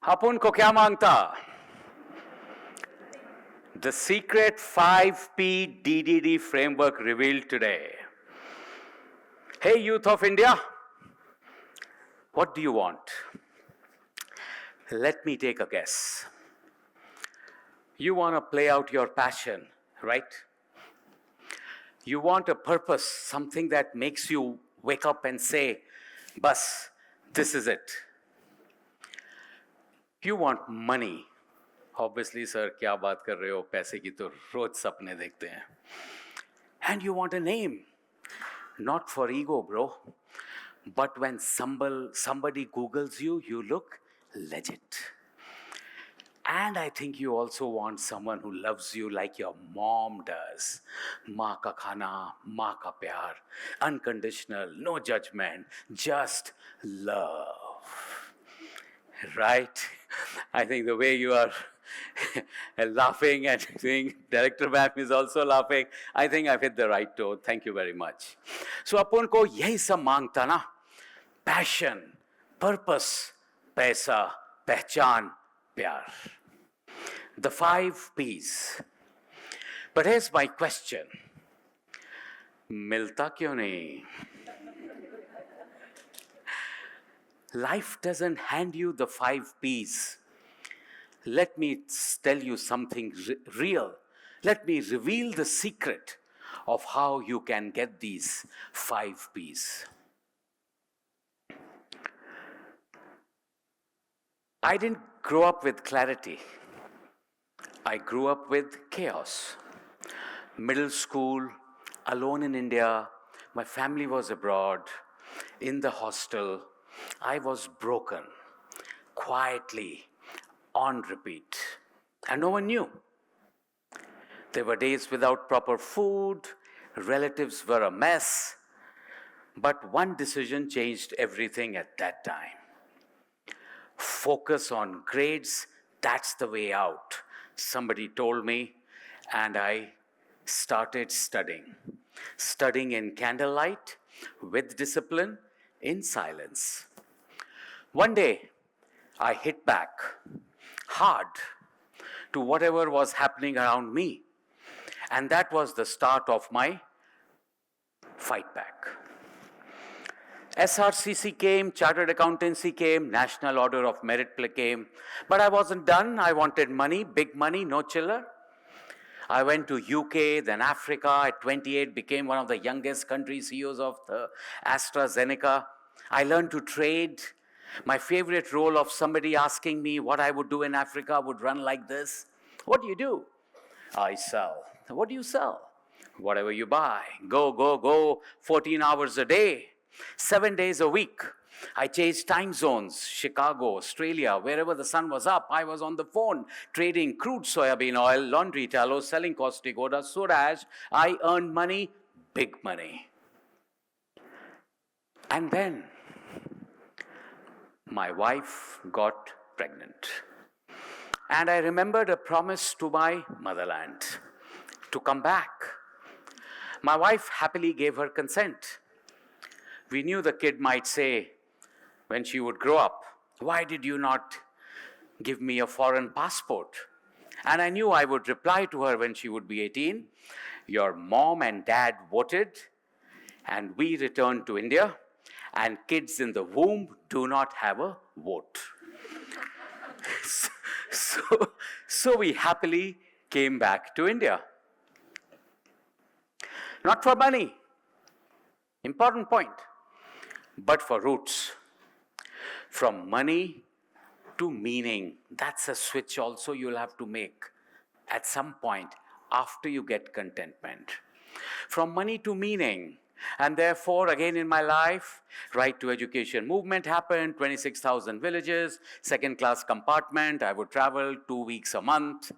अपन को क्या मांगता? The secret 5P DDD framework revealed today. Hey, youth of India, what do you want? Let me take a guess. You want to play out your passion, right? You want a purpose, something that makes you wake up and say, bus, this is it. You want money. Obviously, sir, क्या बात कर रहे हो? पैसे की तो रोज सपने देखते हैं. And you want a name. Not for ego, bro. But when somebody Googles you, you look legit. And I think you also want someone who loves you like your mom does. Maa ka khana, maa ka pyar. Unconditional, no judgment, just love. Right? I think the way you are laughing and doing, Director Ma'am is also laughing. I think I've hit the right tone. Thank you very much. So अपन को यही सब मांगता ना, passion, purpose, पैसा, पहचान, प्यार. The 5 P's. But here's my question. मिलता क्यों नहीं? Life doesn't hand you the 5 P's. Let me tell you something real. Let me reveal the secret of how you can get these 5 P's. I didn't grow up with clarity. I grew up with chaos. Middle school, alone in India, my family was abroad, in the hostel. I was broken, quietly, on repeat, and no one knew. There were days without proper food, relatives were a mess, but one decision changed everything at that time. Focus on grades, that's the way out, somebody told me, and I started studying. Studying in candlelight, with discipline, in silence. One day, I hit back hard to whatever was happening around me. And that was the start of my fight back. SRCC came, Chartered Accountancy came, National Order of Merit came. But I wasn't done. I wanted money, big money, no chiller. I went to UK, then Africa. At 28, became one of the youngest country CEOs of the AstraZeneca. I learned to trade. My favorite role of somebody asking me what I would do in Africa would run like this. What do you do? I sell. What do you sell? Whatever you buy. Go. 14 hours a day. 7 days a week. I changed time zones. Chicago, Australia, wherever the sun was up, I was on the phone trading crude soybean oil, laundry tallow, selling caustic soda, soda ash. I earned money, big money. And then my wife got pregnant. And I remembered a promise to my motherland to come back. My wife happily gave her consent. We knew the kid might say, when she would grow up, why did you not give me a foreign passport? And I knew I would reply to her when she would be 18, your mom and dad voted, and we returned to India, and kids in the womb do not have a vote. So we happily came back to India. Not for money, important point, but for roots. From money to meaning, that's a switch also you'll have to make at some point after you get contentment. From money to meaning. And therefore, again in my life, right to education movement happened, 26,000 villages, second-class compartment, I would travel 2 weeks a month.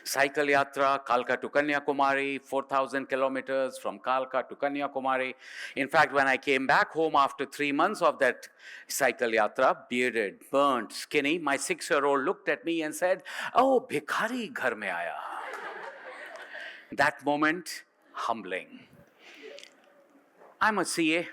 Cycle yatra, Kalka to Kanyakumari, 4,000 kilometers from Kalka to Kanyakumari. In fact, when I came back home after 3 months of that cycle yatra, bearded, burnt, skinny, my 6-year-old looked at me and said, "Oh, bhikhari ghar mein aaya." That moment, humbling. I'm a CA,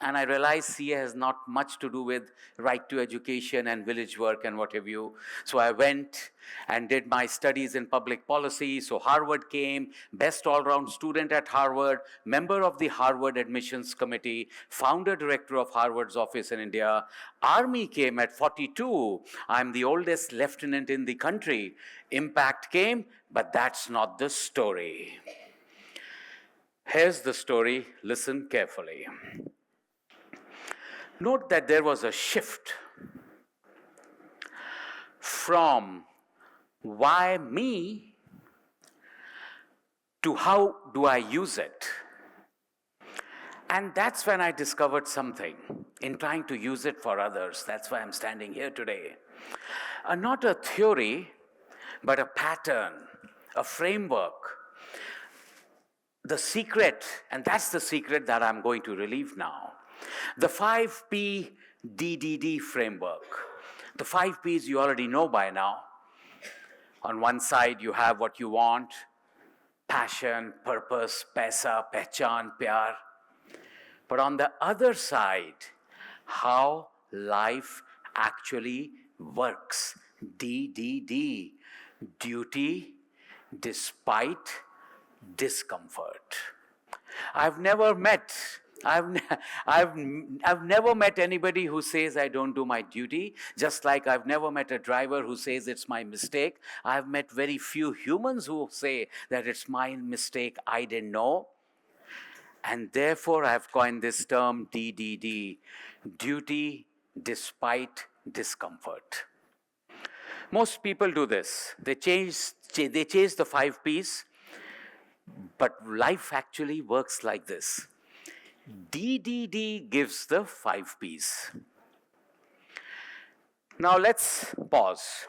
And I realized CA has not much to do with right to education and village work and what have you. So I went and did my studies in public policy. So Harvard came, best all-round student at Harvard, member of the Harvard Admissions Committee, founder director of Harvard's office in India. Army came at 42. I'm the oldest lieutenant in the country. Impact came, but that's not the story. Here's the story. Listen carefully. Note that there was a shift from why me to how do I use it. And that's when I discovered something in trying to use it for others. That's why I'm standing here today. Not a theory, but a pattern, a framework. The secret, and that's the secret that I'm going to relieve now. The 5P DDD framework. The 5 Ps you already know by now. On one side, you have what you want: passion, purpose, paisa, pehchan, pyar. But on the other side, how life actually works. DDD, duty despite discomfort. I've never met anybody who says I don't do my duty, just like I've never met a driver who says it's my mistake. I've met very few humans who say that it's my mistake, I didn't know. And therefore I've coined this term DDD, duty despite discomfort. Most people do this. They chase the 5 Ps, but life actually works like this. DDD gives the 5 Ps. Now let's pause.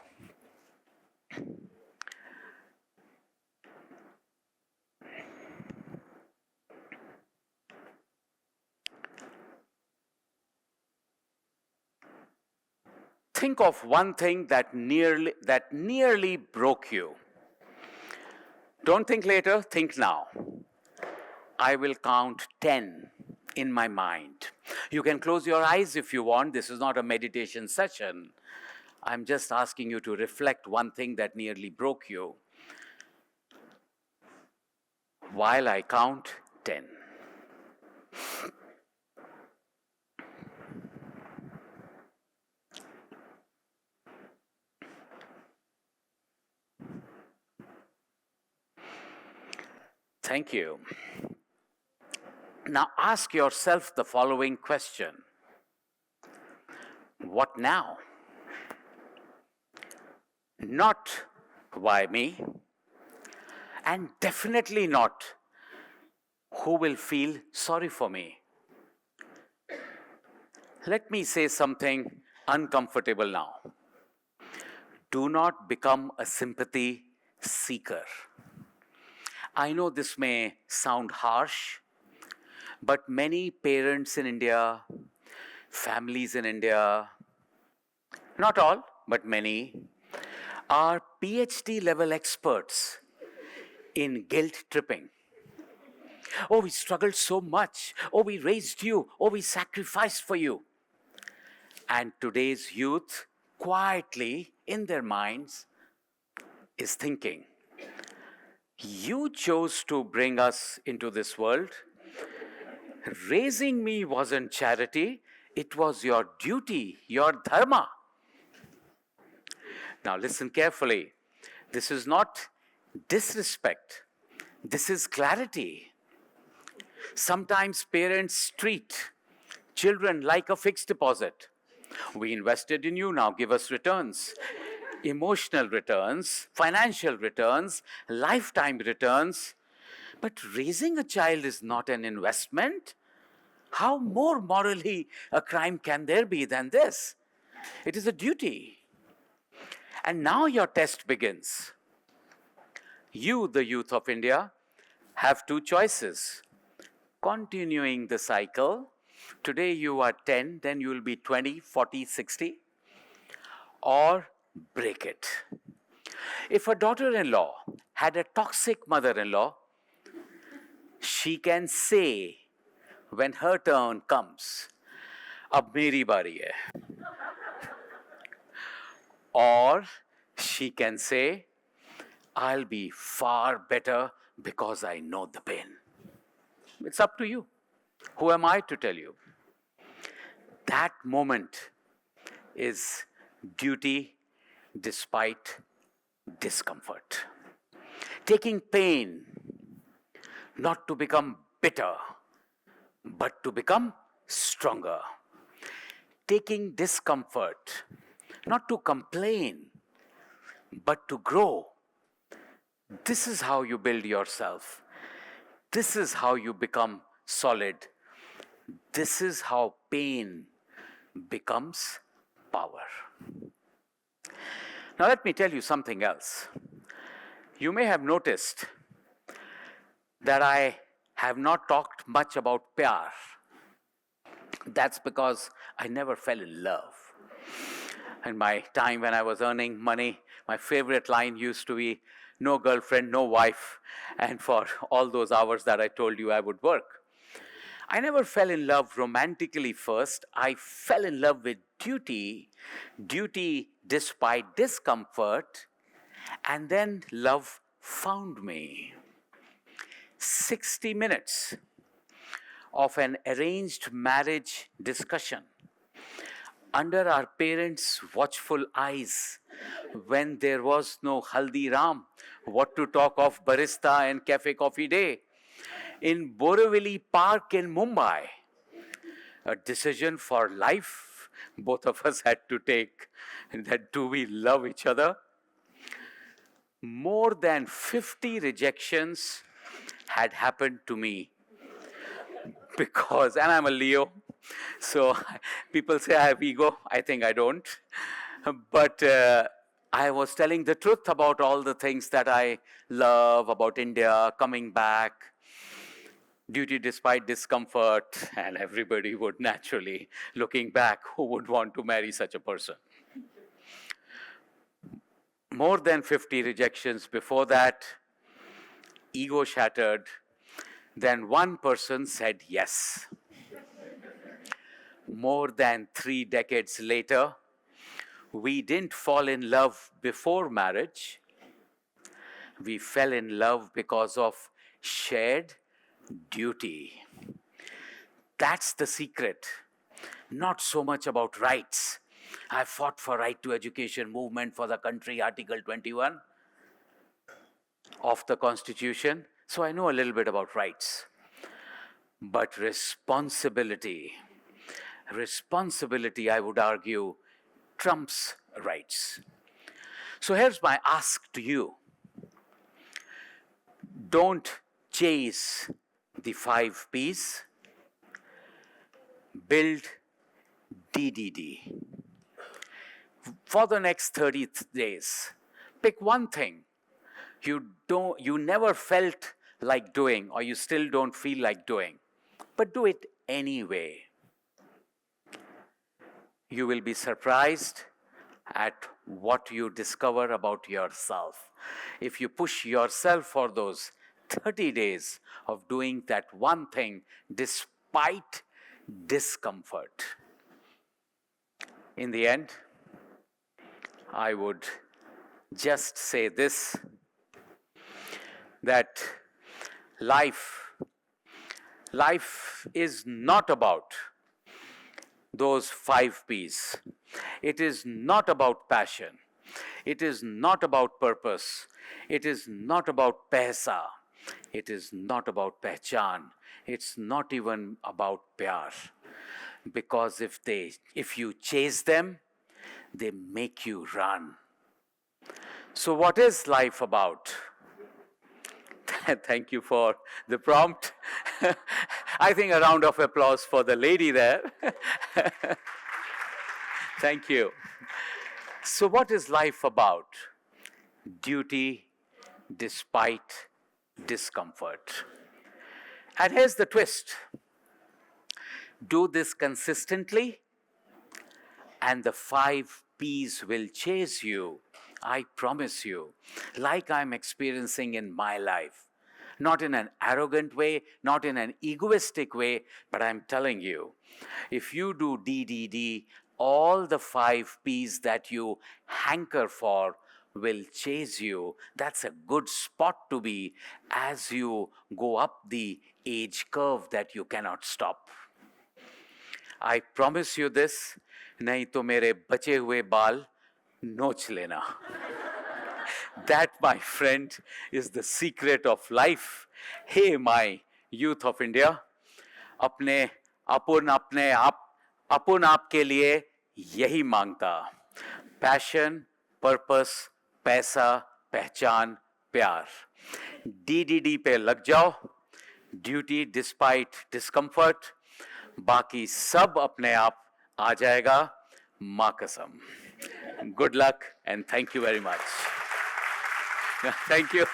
Think of one thing that nearly broke you. Don't think later, think now. I will count 10 in my mind. You can close your eyes if you want. This is not a meditation session. I'm just asking you to reflect one thing that nearly broke you while I count 10. Thank you. Now ask yourself the following question. What now? Not why me, and definitely not who will feel sorry for me. Let me say something uncomfortable now. Do not become a sympathy seeker. I know this may sound harsh, but many parents in India, families in India, not all, but many, are PhD level experts in guilt tripping. Oh, we struggled so much. Oh, we raised you. Oh, we sacrificed for you. And today's youth, quietly in their minds, is thinking, you chose to bring us into this world. Raising me wasn't charity, it was your duty, your dharma. Now listen carefully. This is not disrespect. This is clarity. Sometimes parents treat children like a fixed deposit. We invested in you, now give us returns. Emotional returns, financial returns, lifetime returns. But raising a child is not an investment. How more morally a crime can there be than this? It is a duty. And now your test begins. You, the youth of India, have two choices. Continuing the cycle. Today you are 10, then you will be 20, 40, 60. Or break it. If a daughter-in-law had a toxic mother-in-law, she can say when her turn comes, ab meri bari hai. Or she can say, I'll be far better because I know the pain. It's up to you. Who am I to tell you? That moment is duty despite discomfort. Taking pain not to become bitter, but to become stronger. Taking discomfort not to complain, but to grow. This is how you build yourself. This is how you become solid. This is how pain becomes power. Now let me tell you something else. You may have noticed that I have not talked much about pyar. That's because I never fell in love. In my time when I was earning money, my favorite line used to be, no girlfriend, no wife, and for all those hours that I told you I would work. I never fell in love romantically first. I fell in love with duty despite discomfort, and then love found me. 60 minutes of an arranged marriage discussion under our parents' watchful eyes when there was no Haldiram, what to talk of barista and cafe coffee day. In Borivali Park in Mumbai, a decision for life both of us had to take, that do we love each other? More than 50 rejections had happened to me because, and I'm a Leo, so people say I have ego. I think I don't. But I was telling the truth about all the things that I love, about India, coming back, duty despite discomfort, and everybody would naturally, looking back, who would want to marry such a person? More than 50 rejections before that, ego shattered, then one person said yes. More than 3 decades later, we didn't fall in love before marriage. We fell in love because of shared duty. That's the secret. Not so much about rights. I fought for right to education movement for the country, Article 21 of the Constitution. So I know a little bit about rights. But responsibility, I would argue, trumps rights. So here's my ask to you. Don't chase the 5 Ps. Build DDD. For the next 30 days, pick one thing you never felt like doing, or you still don't feel like doing, but do it anyway. You will be surprised at what you discover about yourself. If you push yourself for those 30 days of doing that one thing despite discomfort. In the end, I would just say this, that life is not about those 5 Ps. It is not about passion. It is not about purpose. It is not about paisa. It is not about pehchan. It's not even about pyar. Because if you chase them, they make you run. So what is life about? Thank you for the prompt. I think a round of applause for the lady there. Thank you. So what is life about? Duty despite discomfort. And here's the twist. Do this consistently, and the 5 Ps will chase you. I promise you, like I'm experiencing in my life. Not in an arrogant way, not in an egoistic way, but I'm telling you, if you do DDD, all the 5 P's that you hanker for will chase you. That's a good spot to be as you go up the age curve that you cannot stop. I promise you this, नहीं तो मेरे बचे हुए बाल नोच लेना. That, my friend, is the secret of life. Hey, my youth of India, अपने अपन आप के लिए यही मांगता. Passion, purpose, पैसा, पहचान, प्यार. DDD पे लग जाओ. Duty despite discomfort. बाकी सब अपने आप आ जाएगा. माँ कसम. Good luck and thank you very much. Thank you.